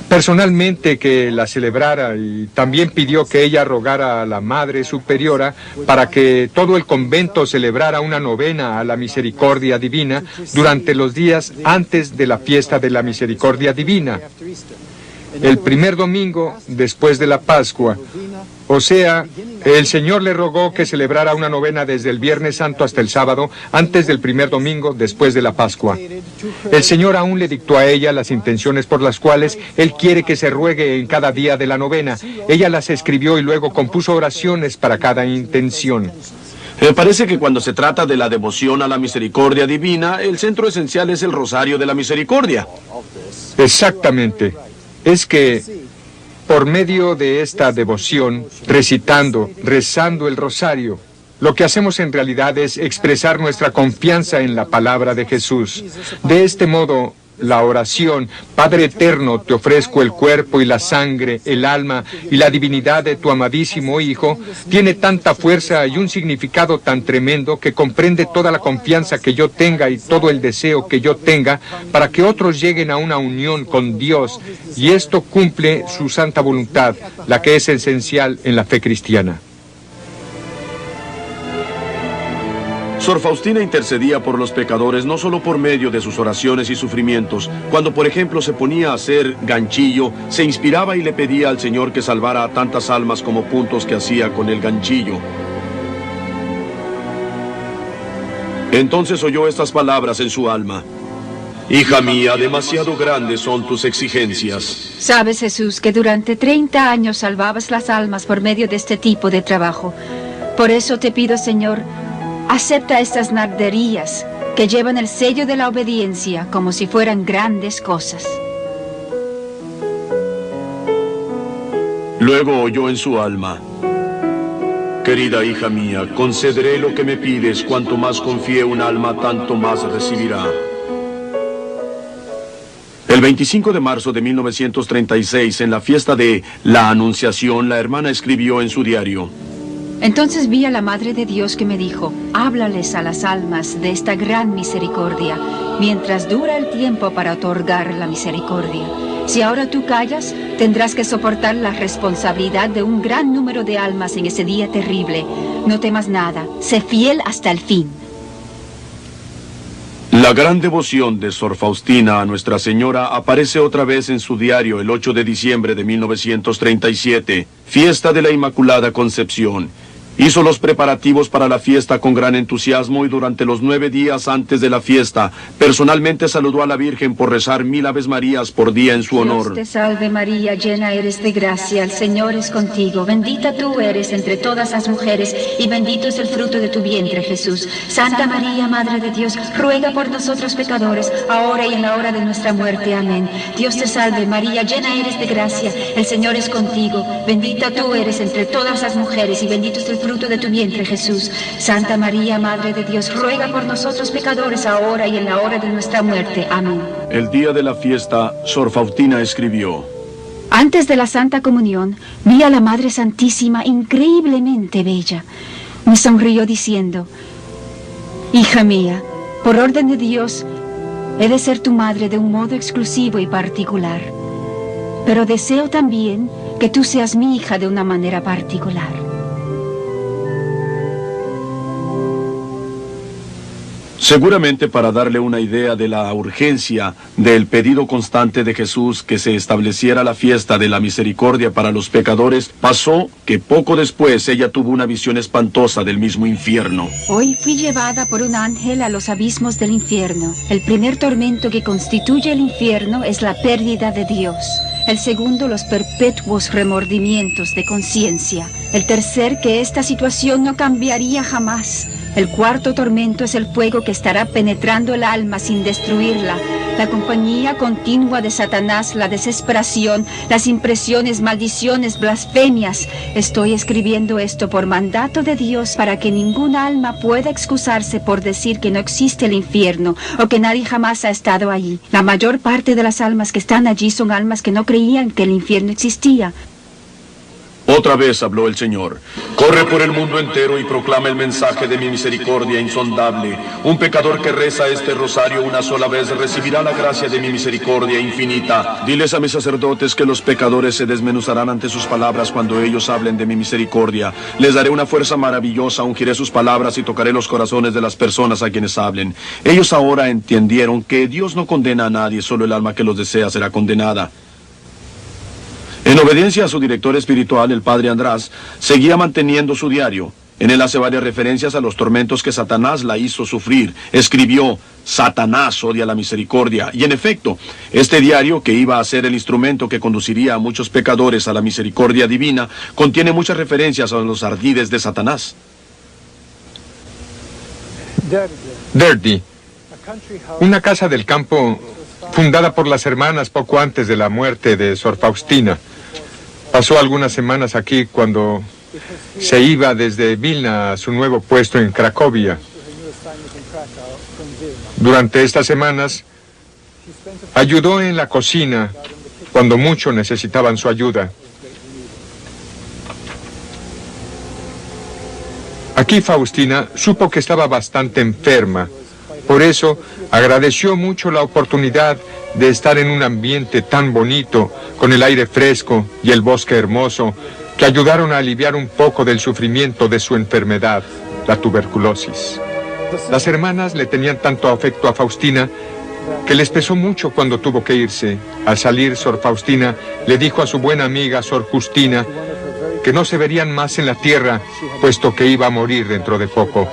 personalmente que la celebrara, y también pidió que ella rogara a la Madre Superiora para que todo el convento celebrara una novena a la misericordia divina durante los días antes de la fiesta de la misericordia divina, el primer domingo después de la Pascua. O sea, el Señor le rogó que celebrara una novena desde el Viernes Santo hasta el sábado, antes del primer domingo después de la Pascua. El Señor aún le dictó a ella las intenciones por las cuales Él quiere que se ruegue en cada día de la novena. Ella las escribió y luego compuso oraciones para cada intención. Me parece que cuando se trata de la devoción a la misericordia divina, el centro esencial es el Rosario de la Misericordia. Exactamente. Es que por medio de esta devoción, rezando el rosario, lo que hacemos en realidad es expresar nuestra confianza en la palabra de Jesús. De este modo, la oración: Padre eterno, te ofrezco el cuerpo y la sangre, el alma y la divinidad de tu amadísimo Hijo, tiene tanta fuerza y un significado tan tremendo que comprende toda la confianza que yo tenga y todo el deseo que yo tenga para que otros lleguen a una unión con Dios, y esto cumple su santa voluntad, la que es esencial en la fe cristiana. Sor Faustina intercedía por los pecadores no solo por medio de sus oraciones y sufrimientos. Cuando, por ejemplo, se ponía a hacer ganchillo, se inspiraba y le pedía al Señor que salvara a tantas almas como puntos que hacía con el ganchillo. Entonces oyó estas palabras en su alma: Hija mía, demasiado grandes son tus exigencias. Sabes, Jesús, que durante 30 años salvabas las almas por medio de este tipo de trabajo. Por eso te pido, Señor, acepta estas narderías que llevan el sello de la obediencia como si fueran grandes cosas. Luego oyó en su alma: Querida hija mía, concederé lo que me pides. Cuanto más confíe un alma, tanto más recibirá. El 25 de marzo de 1936, en la fiesta de la Anunciación, la hermana escribió en su diario: Entonces vi a la Madre de Dios que me dijo: háblales a las almas de esta gran misericordia, mientras dura el tiempo para otorgar la misericordia. Si ahora tú callas, tendrás que soportar la responsabilidad de un gran número de almas en ese día terrible. No temas nada, sé fiel hasta el fin. La gran devoción de Sor Faustina a Nuestra Señora aparece otra vez en su diario el 8 de diciembre de 1937, fiesta de la Inmaculada Concepción. Hizo los preparativos para la fiesta con gran entusiasmo y durante los 9 días antes de la fiesta, personalmente saludó a la Virgen por rezar 1000 Aves Marías por día en su honor. Dios te salve María, llena eres de gracia, el Señor es contigo. Bendita tú eres entre todas las mujeres y bendito es el fruto de tu vientre, Jesús. Santa María, Madre de Dios, ruega por nosotros pecadores, ahora y en la hora de nuestra muerte. Amén. Dios te salve María, llena eres de gracia, el Señor es contigo. Bendita tú eres entre todas las mujeres y bendito es el fruto de tu vientre, Jesús. Santa María, Madre de Dios, ruega por nosotros pecadores, ahora y en la hora de nuestra muerte. Amén. El día de la fiesta, Sor Faustina escribió: Antes de la Santa Comunión, vi a la Madre Santísima increíblemente bella. Me sonrió diciendo: Hija mía, por orden de Dios, he de ser tu madre de un modo exclusivo y particular. Pero deseo también que tú seas mi hija de una manera particular. Seguramente para darle una idea de la urgencia del pedido constante de Jesús que se estableciera la fiesta de la misericordia para los pecadores, pasó que poco después ella tuvo una visión espantosa del mismo infierno. Hoy fui llevada por un ángel a los abismos del infierno. El primer tormento que constituye el infierno es la pérdida de Dios. El segundo, los perpetuos remordimientos de conciencia. El tercer, que esta situación no cambiaría jamás. El cuarto tormento es el fuego que estará penetrando el alma sin destruirla. La compañía continua de Satanás, la desesperación, las impresiones, maldiciones, blasfemias. Estoy escribiendo esto por mandato de Dios para que ningún alma pueda excusarse por decir que no existe el infierno o que nadie jamás ha estado allí. La mayor parte de las almas que están allí son almas que no creían que el infierno existía. Otra vez habló el Señor: corre por el mundo entero y proclama el mensaje de mi misericordia insondable. Un pecador que reza este rosario una sola vez recibirá la gracia de mi misericordia infinita. Diles a mis sacerdotes que los pecadores se desmenuzarán ante sus palabras cuando ellos hablen de mi misericordia. Les daré una fuerza maravillosa, ungiré sus palabras y tocaré los corazones de las personas a quienes hablen. Ellos ahora entendieron que Dios no condena a nadie, solo el alma que los desea será condenada. En obediencia a su director espiritual, el padre András, seguía manteniendo su diario. En él hace varias referencias a los tormentos que Satanás la hizo sufrir. Escribió: Satanás odia la misericordia. Y en efecto, este diario, que iba a ser el instrumento que conduciría a muchos pecadores a la misericordia divina, contiene muchas referencias a los ardides de Satanás. Dirty, una casa del campo fundada por las hermanas poco antes de la muerte de Sor Faustina. Pasó algunas semanas aquí cuando se iba desde Vilna a su nuevo puesto en Cracovia. Durante estas semanas ayudó en la cocina cuando muchos necesitaban su ayuda. Aquí Faustina supo que estaba bastante enferma. Por eso agradeció mucho la oportunidad de estar en un ambiente tan bonito, con el aire fresco y el bosque hermoso, que ayudaron a aliviar un poco del sufrimiento de su enfermedad, la tuberculosis. Las hermanas le tenían tanto afecto a Faustina que les pesó mucho cuando tuvo que irse. Al salir, Sor Faustina le dijo a su buena amiga Sor Justina que no se verían más en la tierra, puesto que iba a morir dentro de poco.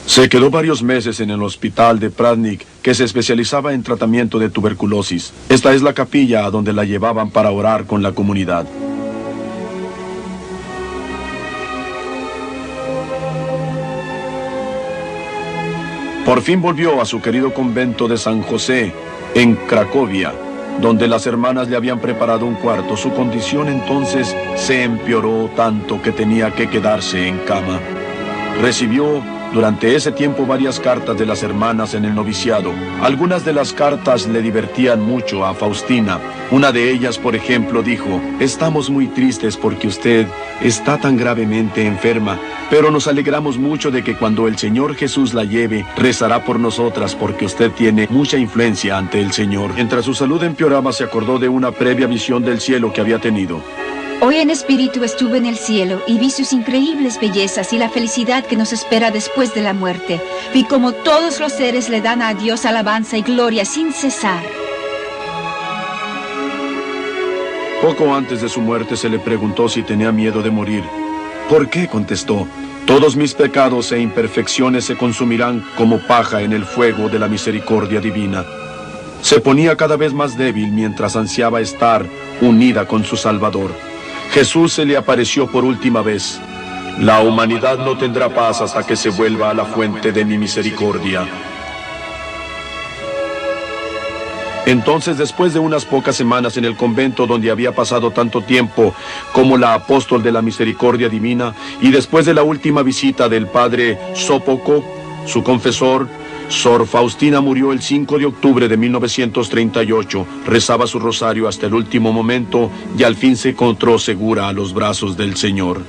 Se quedó varios meses en el hospital de Pradnik, que se especializaba en tratamiento de tuberculosis. Esta es la capilla a donde la llevaban para orar con la comunidad. Por fin volvió a su querido convento de San José, en Cracovia, donde las hermanas le habían preparado un cuarto. Su condición entonces se empeoró tanto que tenía que quedarse en cama. Recibió durante ese tiempo varias cartas de las hermanas en el noviciado. Algunas de las cartas le divertían mucho a Faustina. Una de ellas, por ejemplo, dijo: estamos muy tristes porque usted está tan gravemente enferma, pero nos alegramos mucho de que cuando el Señor Jesús la lleve, rezará por nosotras porque usted tiene mucha influencia ante el Señor. Mientras su salud empeoraba, se acordó de una previa visión del cielo que había tenido. Hoy en espíritu estuve en el cielo y vi sus increíbles bellezas y la felicidad que nos espera después de la muerte. Vi como todos los seres le dan a Dios alabanza y gloria sin cesar. Poco antes de su muerte se le preguntó si tenía miedo de morir. ¿Por qué?, contestó. Todos mis pecados e imperfecciones se consumirán como paja en el fuego de la misericordia divina. Se ponía cada vez más débil mientras ansiaba estar unida con su Salvador. Jesús se le apareció por última vez. La humanidad no tendrá paz hasta que se vuelva a la fuente de mi misericordia. Entonces, después de unas pocas semanas en el convento donde había pasado tanto tiempo como la apóstol de la misericordia divina, y después de la última visita del padre Sópoco, su confesor, Sor Faustina murió el 5 de octubre de 1938. Rezaba su rosario hasta el último momento y al fin se encontró segura a los brazos del Señor.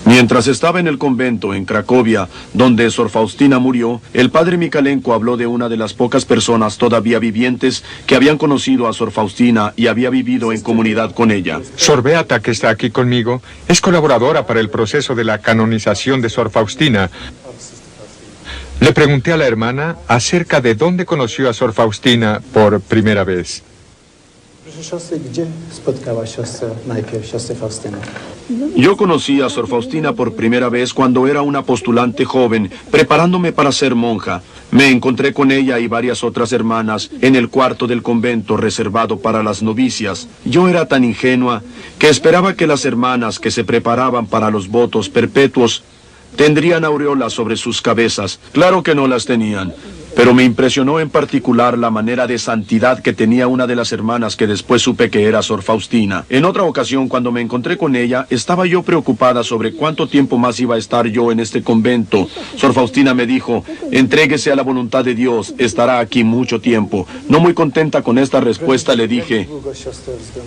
Mientras estaba en el convento en Cracovia, donde Sor Faustina murió, el padre Micalenko habló de una de las pocas personas todavía vivientes que habían conocido a Sor Faustina y había vivido en comunidad con ella. Sor Beata, que está aquí conmigo, es colaboradora para el proceso de la canonización de Sor Faustina. Le pregunté a la hermana acerca de dónde conoció a Sor Faustina por primera vez. Yo conocí a Sor Faustina por primera vez cuando era una postulante joven, preparándome para ser monja. Me encontré con ella y varias otras hermanas en el cuarto del convento reservado para las novicias. Yo era tan ingenua que esperaba que las hermanas que se preparaban para los votos perpetuos tendrían aureolas sobre sus cabezas. Claro que no las tenían. Pero me impresionó en particular la manera de santidad que tenía una de las hermanas que después supe que era Sor Faustina. En otra ocasión, cuando me encontré con ella, estaba yo preocupada sobre cuánto tiempo más iba a estar yo en este convento. Sor Faustina me dijo, entréguese a la voluntad de Dios, estará aquí mucho tiempo. No muy contenta con esta respuesta, le dije,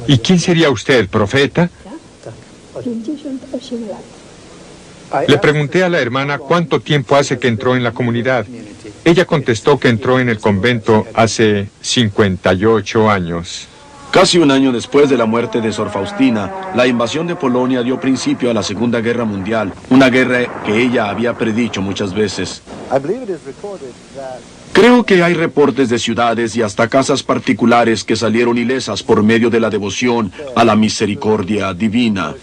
¿y quién sería usted, profeta? Le pregunté a la hermana cuánto tiempo hace que entró en la comunidad. Ella contestó que entró en el convento hace 58 años. Casi un año después de la muerte de Sor Faustina, la invasión de Polonia dio principio a la Segunda Guerra Mundial, una guerra que ella había predicho muchas veces. Creo que hay reportes de ciudades y hasta casas particulares que salieron ilesas por medio de la devoción a la misericordia divina.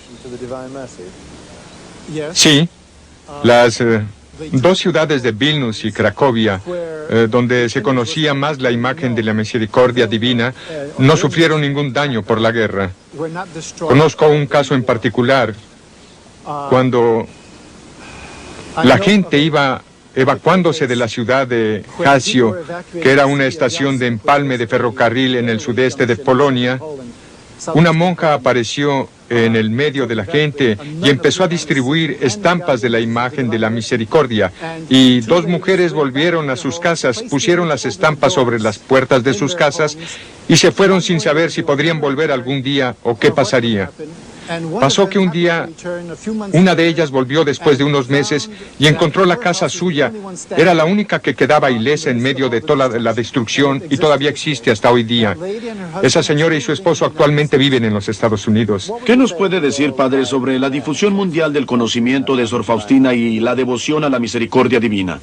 Sí, las dos ciudades de Vilnius y Cracovia, donde se conocía más la imagen de la misericordia divina, no sufrieron ningún daño por la guerra. Conozco un caso en particular, cuando la gente iba evacuándose de la ciudad de Jasio, que era una estación de empalme de ferrocarril en el sudeste de Polonia. Una monja apareció en el medio de la gente y empezó a distribuir estampas de la imagen de la misericordia. Y dos mujeres volvieron a sus casas, pusieron las estampas sobre las puertas de sus casas y se fueron sin saber si podrían volver algún día o qué pasaría. Pasó que un día una de ellas volvió después de unos meses y encontró la casa suya. Era la única que quedaba ilesa en medio de toda la destrucción y todavía existe hasta hoy día. Esa señora y su esposo actualmente viven en los Estados Unidos. ¿Qué nos puede decir, padre, sobre la difusión mundial del conocimiento de Sor Faustina y la devoción a la misericordia divina?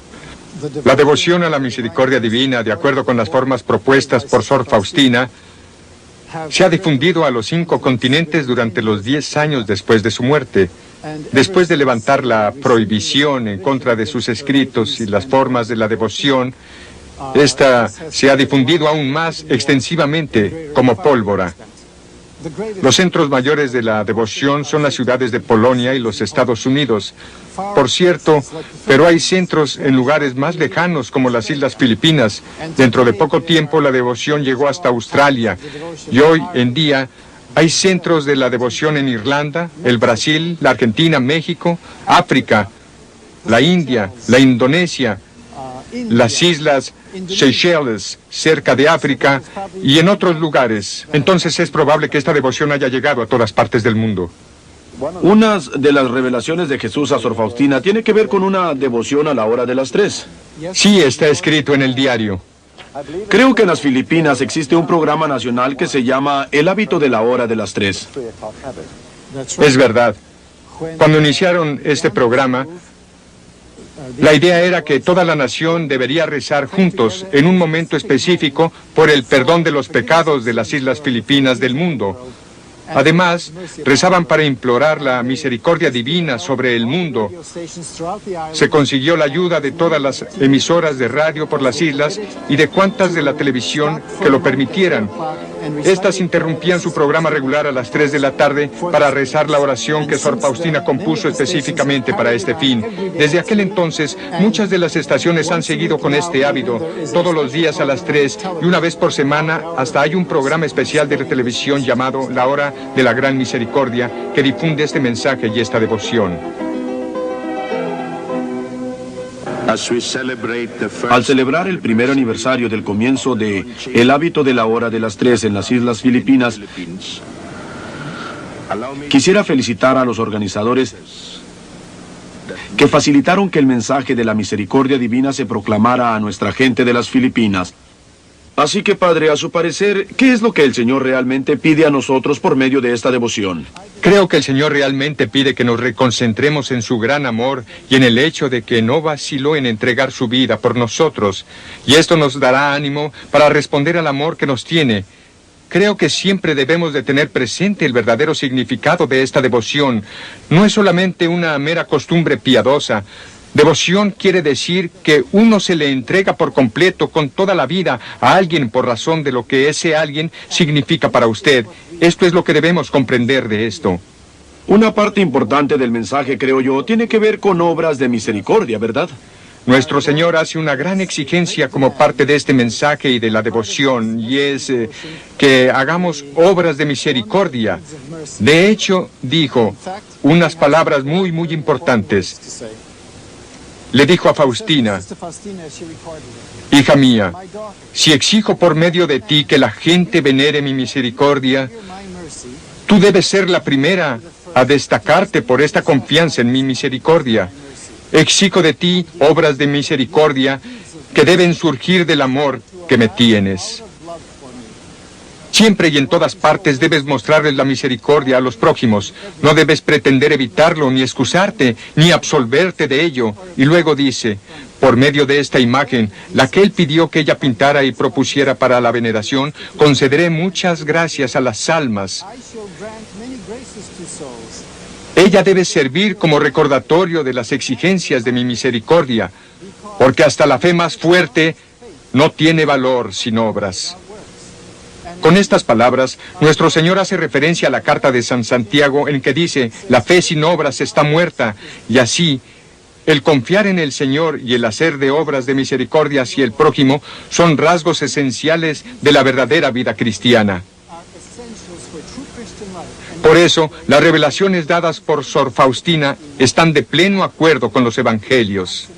La devoción a la misericordia divina, de acuerdo con las formas propuestas por Sor Faustina, se ha difundido a los 5 continentes durante los 10 años después de su muerte. Después de levantar la prohibición en contra de sus escritos y las formas de la devoción, esta se ha difundido aún más extensivamente como pólvora. Los centros mayores de la devoción son las ciudades de Polonia y los Estados Unidos. Por cierto, pero hay centros en lugares más lejanos como las Islas Filipinas. Dentro de poco tiempo la devoción llegó hasta Australia. Y hoy en día hay centros de la devoción en Irlanda, el Brasil, la Argentina, México, África, la India, la Indonesia, las islas Seychelles, cerca de África y en otros lugares. Entonces es probable que esta devoción haya llegado a todas partes del mundo. Una de las revelaciones de Jesús a Sor Faustina tiene que ver con una devoción a la hora de las 3. Sí, está escrito en el diario. Creo que en las Filipinas existe un programa nacional que se llama El hábito de la hora de las 3. Es verdad. Cuando iniciaron este programa, la idea era que toda la nación debería rezar juntos en un momento específico por el perdón de los pecados de las islas Filipinas del mundo. Además, rezaban para implorar la misericordia divina sobre el mundo. Se consiguió la ayuda de todas las emisoras de radio por las islas y de cuantas de la televisión que lo permitieran. Estas interrumpían su programa regular a las 3 de la tarde para rezar la oración que Sor Faustina compuso específicamente para este fin. Desde aquel entonces, muchas de las estaciones han seguido con este hábito, todos los días a las 3 y una vez por semana, hasta hay un programa especial de televisión llamado La Hora de la Gran Misericordia, que difunde este mensaje y esta devoción. Al celebrar el primer aniversario del comienzo de El hábito de la hora de las 3 en las Islas Filipinas, quisiera felicitar a los organizadores que facilitaron que el mensaje de la misericordia divina se proclamara a nuestra gente de las Filipinas. Así que, Padre, a su parecer, ¿qué es lo que el Señor realmente pide a nosotros por medio de esta devoción? Creo que el Señor realmente pide que nos reconcentremos en su gran amor y en el hecho de que no vaciló en entregar su vida por nosotros. Y esto nos dará ánimo para responder al amor que nos tiene. Creo que siempre debemos de tener presente el verdadero significado de esta devoción. No es solamente una mera costumbre piadosa. Devoción quiere decir que uno se le entrega por completo, con toda la vida, a alguien por razón de lo que ese alguien significa para usted. Esto es lo que debemos comprender de esto. Una parte importante del mensaje, creo yo, tiene que ver con obras de misericordia, ¿verdad? Nuestro Señor hace una gran exigencia como parte de este mensaje y de la devoción, y es que hagamos obras de misericordia. De hecho, dijo unas palabras muy, muy importantes. Le dijo a Faustina: hija mía, si exijo por medio de ti que la gente venere mi misericordia, tú debes ser la primera a destacarte por esta confianza en mi misericordia. Exijo de ti obras de misericordia que deben surgir del amor que me tienes. Siempre y en todas partes debes mostrarles la misericordia a los prójimos. No debes pretender evitarlo, ni excusarte, ni absolverte de ello. Y luego dice, por medio de esta imagen, la que él pidió que ella pintara y propusiera para la veneración, concederé muchas gracias a las almas. Ella debe servir como recordatorio de las exigencias de mi misericordia, porque hasta la fe más fuerte no tiene valor sin obras. Con estas palabras, nuestro Señor hace referencia a la carta de San Santiago en que dice, la fe sin obras está muerta, y así, el confiar en el Señor y el hacer de obras de misericordia hacia el prójimo son rasgos esenciales de la verdadera vida cristiana. Por eso, las revelaciones dadas por Sor Faustina están de pleno acuerdo con los evangelios.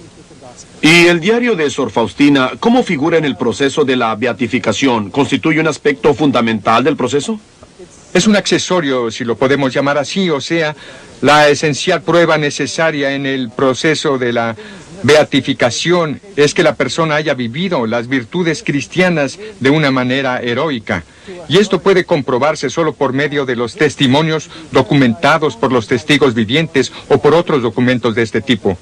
¿Y el diario de Sor Faustina, cómo figura en el proceso de la beatificación? ¿Constituye un aspecto fundamental del proceso? Es un accesorio, si lo podemos llamar así, o sea, la esencial prueba necesaria en el proceso de la beatificación es que la persona haya vivido las virtudes cristianas de una manera heroica. Y esto puede comprobarse solo por medio de los testimonios documentados por los testigos vivientes o por otros documentos de este tipo.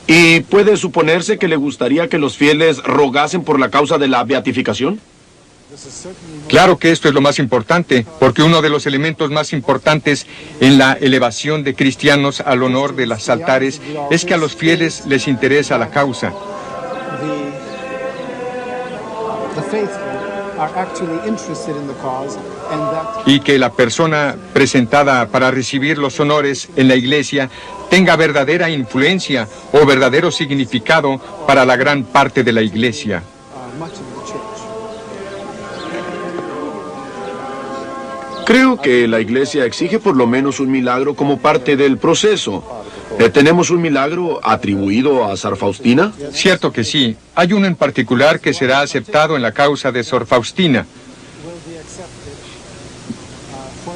¿Y puede suponerse que le gustaría que los fieles rogasen por la causa de la beatificación? Claro que esto es lo más importante, porque uno de los elementos más importantes en la elevación de cristianos al honor de los altares es que a los fieles les interesa la causa. Y que la persona presentada para recibir los honores en la iglesia tenga verdadera influencia o verdadero significado para la gran parte de la iglesia. Creo que la iglesia exige por lo menos un milagro como parte del proceso. ¿Tenemos un milagro atribuido a Sor Faustina? Cierto que sí. Hay uno en particular que será aceptado en la causa de Sor Faustina.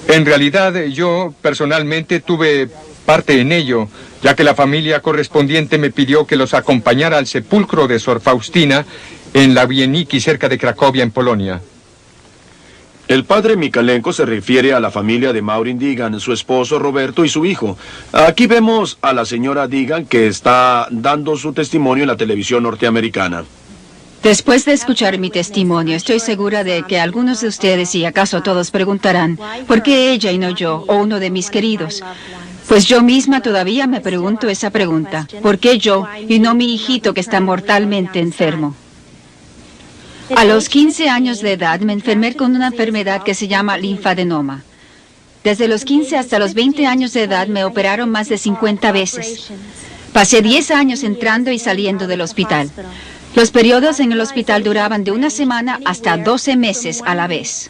En realidad, yo personalmente tuve parte en ello, ya que la familia correspondiente me pidió que los acompañara al sepulcro de Sor Faustina en Ławieniki, cerca de Cracovia, en Polonia. El padre Mikalenko se refiere a la familia de Maureen Digan, su esposo Roberto y su hijo. Aquí vemos a la señora Digan que está dando su testimonio en la televisión norteamericana. Después de escuchar mi testimonio, estoy segura de que algunos de ustedes, y acaso todos, preguntarán, ¿por qué ella y no yo, o uno de mis queridos? Pues yo misma todavía me pregunto esa pregunta. ¿Por qué yo y no mi hijito que está mortalmente enfermo? A los 15 años de edad me enfermé con una enfermedad que se llama linfadenoma. Desde los 15 hasta los 20 años de edad me operaron más de 50 veces. Pasé 10 años entrando y saliendo del hospital. Los periodos en el hospital duraban de una semana hasta 12 meses a la vez.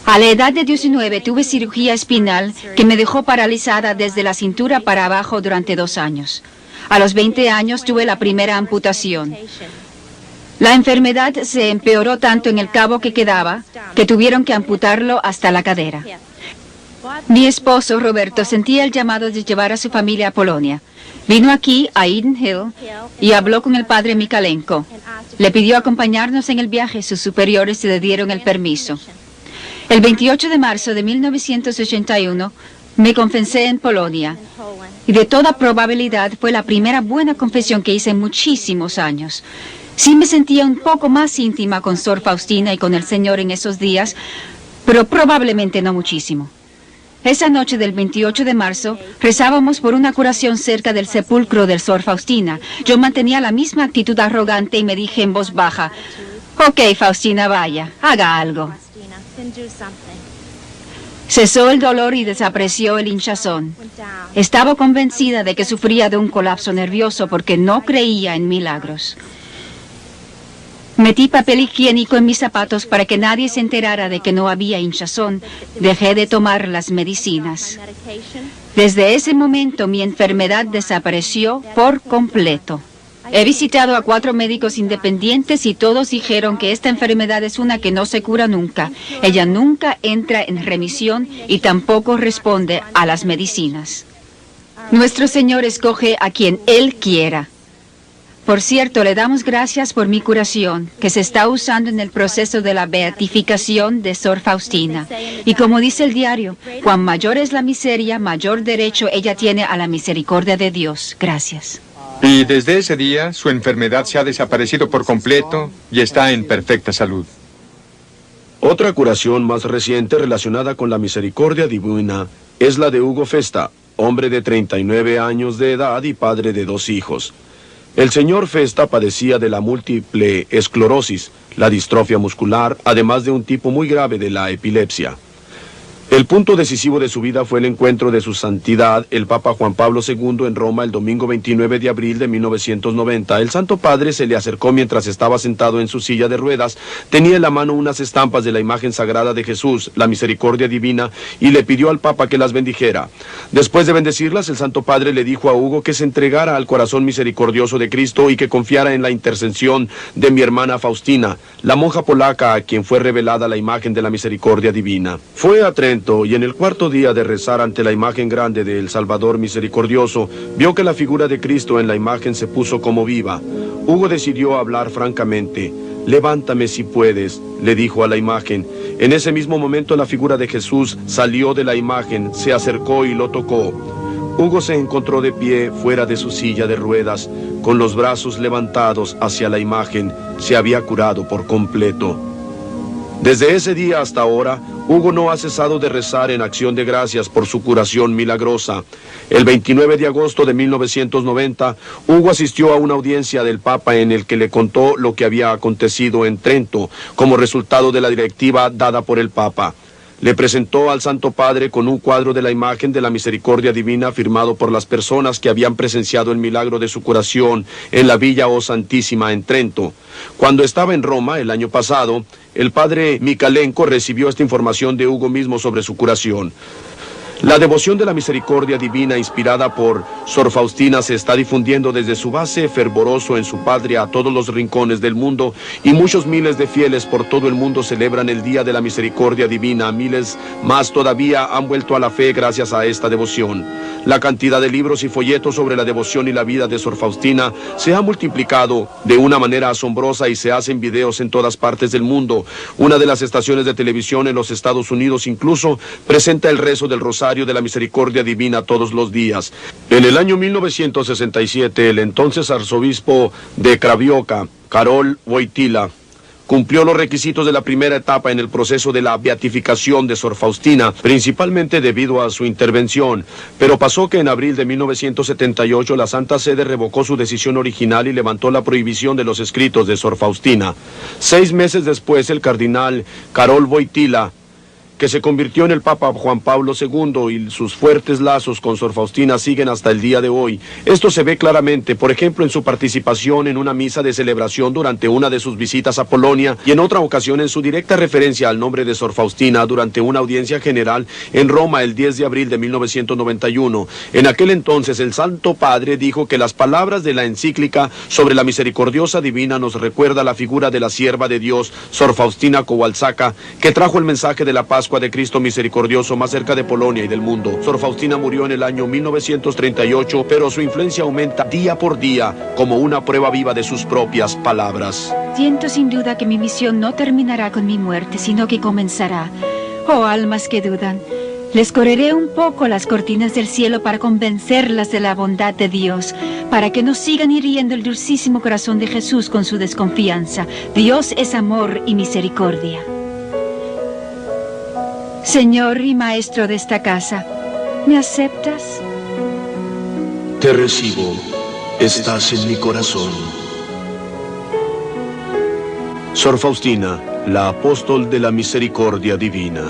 A la edad de 19 tuve cirugía espinal que me dejó paralizada desde la cintura para abajo durante 2 años. A los 20 años tuve la primera amputación. La enfermedad se empeoró tanto en el cabo que quedaba que tuvieron que amputarlo hasta la cadera. Mi esposo, Roberto, sentía el llamado de llevar a su familia a Polonia. Vino aquí, a Eden Hill, y habló con el padre Mikalenko. Le pidió acompañarnos en el viaje. Sus superiores le dieron el permiso. El 28 de marzo de 1981, me confesé en Polonia. Y de toda probabilidad fue la primera buena confesión que hice en muchísimos años. Sí me sentía un poco más íntima con Sor Faustina y con el Señor en esos días, pero probablemente no muchísimo. Esa noche del 28 de marzo, rezábamos por una curación cerca del sepulcro de Sor Faustina. Yo mantenía la misma actitud arrogante y me dije en voz baja, «Ok, Faustina, vaya, haga algo». Cesó el dolor y desapareció el hinchazón. Estaba convencida de que sufría de un colapso nervioso porque no creía en milagros. Metí papel higiénico en mis zapatos para que nadie se enterara de que no había hinchazón. Dejé de tomar las medicinas. Desde ese momento mi enfermedad desapareció por completo. He visitado a 4 médicos independientes y todos dijeron que esta enfermedad es una que no se cura nunca. Ella nunca entra en remisión y tampoco responde a las medicinas. Nuestro Señor escoge a quien Él quiera. Por cierto, le damos gracias por mi curación, que se está usando en el proceso de la beatificación de Sor Faustina. Y como dice el diario, cuan mayor es la miseria, mayor derecho ella tiene a la misericordia de Dios. Gracias. Y desde ese día, su enfermedad se ha desaparecido por completo y está en perfecta salud. Otra curación más reciente relacionada con la misericordia divina es la de Hugo Festa, hombre de 39 años de edad y padre de 2 hijos. El señor Festa padecía de la múltiple esclerosis, la distrofia muscular, además de un tipo muy grave de la epilepsia. El punto decisivo de su vida fue el encuentro de su santidad, el Papa Juan Pablo II, en Roma el domingo 29 de abril de 1990. El Santo Padre se le acercó mientras estaba sentado en su silla de ruedas, tenía en la mano unas estampas de la imagen sagrada de Jesús, la misericordia divina, y le pidió al Papa que las bendijera. Después de bendecirlas, el Santo Padre le dijo a Hugo que se entregara al corazón misericordioso de Cristo y que confiara en la intercesión de mi hermana Faustina, la monja polaca a quien fue revelada la imagen de la misericordia divina. Fue a Trento y en el 4º día de rezar ante la imagen grande del Salvador misericordioso, vio que la figura de Cristo en la imagen se puso como viva. Hugo decidió hablar francamente. «Levántame si puedes», le dijo a la imagen. En ese mismo momento la figura de Jesús salió de la imagen, se acercó y lo tocó. Hugo se encontró de pie fuera de su silla de ruedas, con los brazos levantados hacia la imagen. Se había curado por completo. Desde ese día hasta ahora, Hugo no ha cesado de rezar en acción de gracias por su curación milagrosa. El 29 de agosto de 1990, Hugo asistió a una audiencia del Papa en el que le contó lo que había acontecido en Trento como resultado de la directiva dada por el Papa. Le presentó al Santo Padre con un cuadro de la imagen de la misericordia divina firmado por las personas que habían presenciado el milagro de su curación en la Villa O Santísima en Trento. Cuando estaba en Roma el año pasado, el padre Mikalenko recibió esta información de Hugo mismo sobre su curación. La devoción de la misericordia divina inspirada por Sor Faustina se está difundiendo desde su base fervoroso en su patria a todos los rincones del mundo, y muchos miles de fieles por todo el mundo celebran el Día de la Misericordia Divina. Miles más todavía han vuelto a la fe gracias a esta devoción. La cantidad de libros y folletos sobre la devoción y la vida de Sor Faustina se ha multiplicado de una manera asombrosa y se hacen videos en todas partes del mundo. Una de las estaciones de televisión en los Estados Unidos incluso presenta el rezo del Rosario de la Misericordia Divina todos los días. En el año 1967, el entonces arzobispo de Craiova, Karol Wojtyła, cumplió los requisitos de la primera etapa en el proceso de la beatificación de Sor Faustina, principalmente debido a su intervención. Pero pasó que en abril de 1978 la Santa Sede revocó su decisión original y levantó la prohibición de los escritos de Sor Faustina. 6 meses después, el cardenal Karol Wojtyła, que se convirtió en el Papa Juan Pablo II, y sus fuertes lazos con Sor Faustina siguen hasta el día de hoy. Esto se ve claramente, por ejemplo, en su participación en una misa de celebración durante una de sus visitas a Polonia, y en otra ocasión en su directa referencia al nombre de Sor Faustina durante una audiencia general en Roma el 10 de abril de 1991. En aquel entonces el Santo Padre dijo que las palabras de la encíclica sobre la misericordiosa divina nos recuerda la figura de la sierva de Dios, Sor Faustina Kowalska, que trajo el mensaje de la Pascua de Cristo misericordioso más cerca de Polonia y del mundo. Sor Faustina murió en el año 1938, pero su influencia aumenta día por día como una prueba viva de sus propias palabras. Siento sin duda que mi misión no terminará con mi muerte, sino que comenzará. Oh, almas que dudan, les correré un poco las cortinas del cielo para convencerlas de la bondad de Dios, para que no sigan hiriendo el dulcísimo corazón de Jesús con su desconfianza. Dios es amor y misericordia. Señor y Maestro de esta casa, ¿me aceptas? Te recibo, estás en mi corazón. Sor Faustina, la apóstol de la misericordia divina.